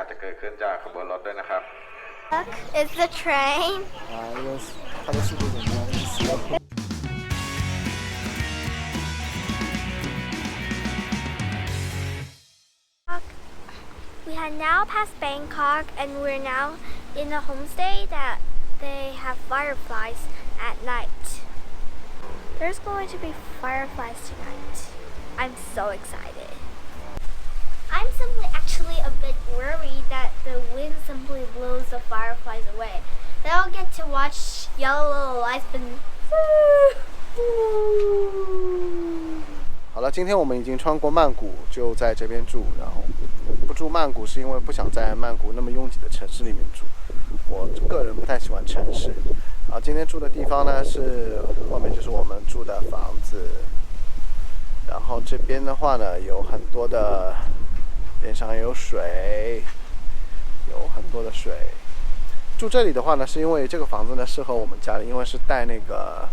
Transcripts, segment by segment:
จะเกิดขึ้นจากขบวนรถด้วยนะครับ Look, it's the train. 它的速度怎么样？We had now passed Bangkok and we're now in a homestay that they have fireflies at night. There's going to be fireflies tonight. I'm so excited. I'm simply actually a bit worried that the wind simply blows the fireflies away. Then I'll get to watch yellow little lights and 好了，今天我们已经穿过曼谷，就在这边住。然后不住曼谷是因为不想在曼谷那么拥挤的城市里面住。我个人不太喜欢城市。今天住的地方呢是后面就是我们住的房子。然后这边的话呢有很多的，边上有水，有很多的水。住这里的话呢，是因为这个房子呢适合我们家里，因为是带那个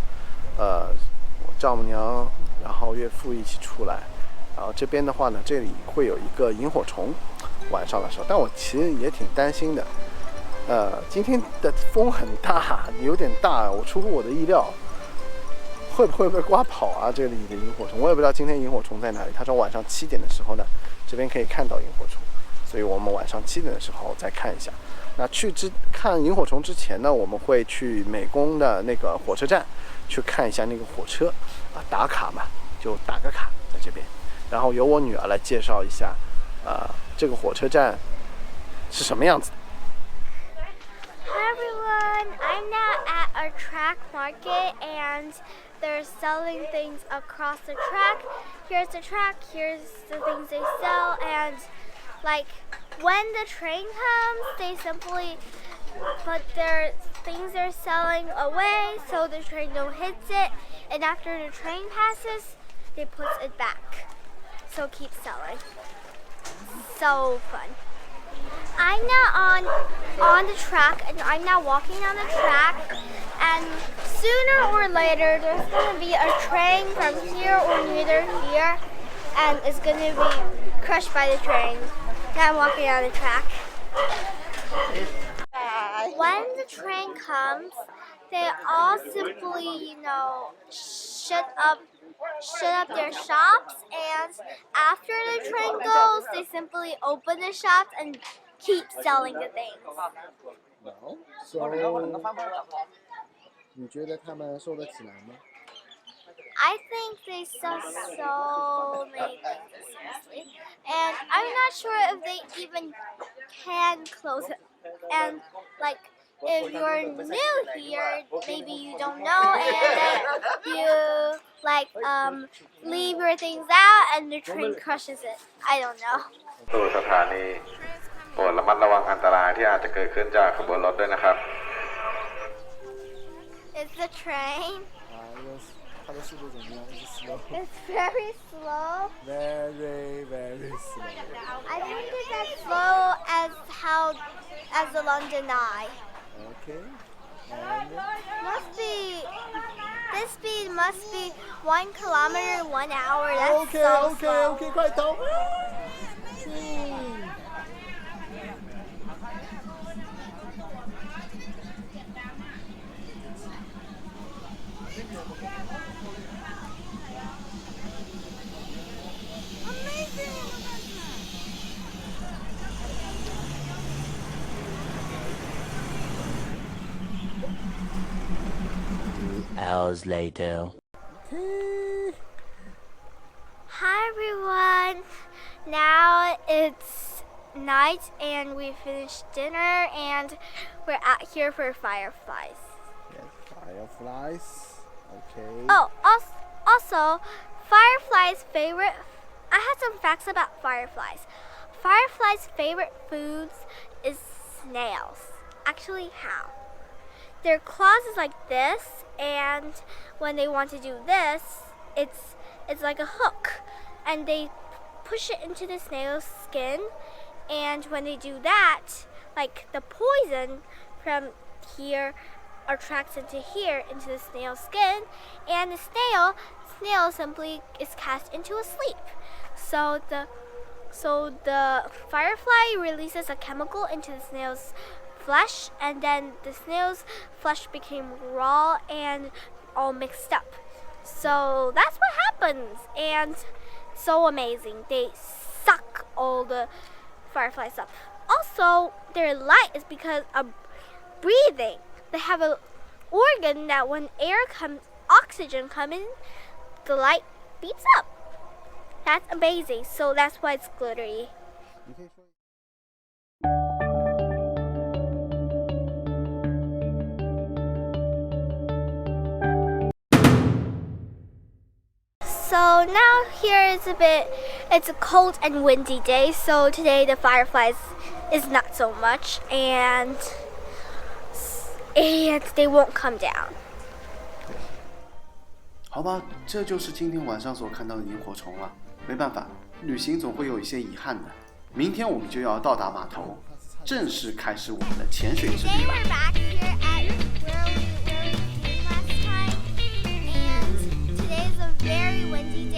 我丈母娘，然后岳父一起出来。然后这边的话呢，这里会有一个萤火虫，晚上的时候，但我其实也挺担心的。今天的风很大，有点大，我出乎我的意料。会不会被刮跑啊？这里的萤火虫，我也不知道今天萤火虫在哪里。他说晚上7点的时候呢，这边可以看到萤火虫，所以我们晚上7点的时候再看一下。那看萤火虫之前呢，我们会去美宫的那个火车站去看一下那个火车打卡嘛，就打个卡在这边。然后由我女儿来介绍一下这个火车站是什么样子的。Hi everyone, I'm now at a track market and they're selling things across the track. Here's the track, here's the things they sell, and like when the train comes, they simply put their things they're selling away so the train don't hit it, and after the train passes, they put it back. So keep selling. So fun. I'm now on the track and I'm now walking on the track, and sooner or later there's going to be a train from here or near here and it's going to be crushed by the train. Now I'm walking on the track. When the train comes, they all simply, shut up their shops, and after the train goes, they simply open the shops and keep selling the things. No. So, 你觉得他们受得起来吗？ I think they sell so many things seriously, and I'm not sure if they even can close it. And like, if you're new here, maybe you don't know, and then you leave your things out, and the train crushes it. I don't know. สู่สถานีโปรดระมัดระวังอันตรายที่อาจจะเกิดขึ้นจากขบวนรถด้วยนะครับ It's the train. 它的速度怎么样？是 slow. It's very slow. Very, very slow. I think it's as slow as the London Eye. Okay. This speed must be 1 kilometer 1 hour. That's so slow. Okay, 快走！Hours later. Hi everyone. Now it's night and we finished dinner and we're out here for fireflies. Yes, fireflies. Okay. Oh, also, fireflies' favorite. I had some facts about fireflies. Fireflies' favorite foods is snails. Actually, how? Their claws is like this, and when they want to do this, it's like a hook, and they push it into the snail's skin, and when they do that, like the poison from here attracts into here into the snail's skin, and the snail simply is cast into a sleep. So the So the firefly releases a chemical into the snail's flesh, and then the snail's flesh became raw and all mixed up. So that's what happens, and so amazing. They suck all the fireflies up. Also, their light is because of breathing. They have an organ that when oxygen comes in, the light beeps up. That's amazing. So that's why it's glittery. So now here is it's a cold and windy day. So today the fireflies is not so much, and they won't come down. 好吧，这就是今天晚上所看到的萤火虫了。没办法，旅行总会有一些遗憾的。明天我们就要到达码头，正式开始我们的潜水之旅 Today 了。 we're back here at where we came last time, and today is a very windy day.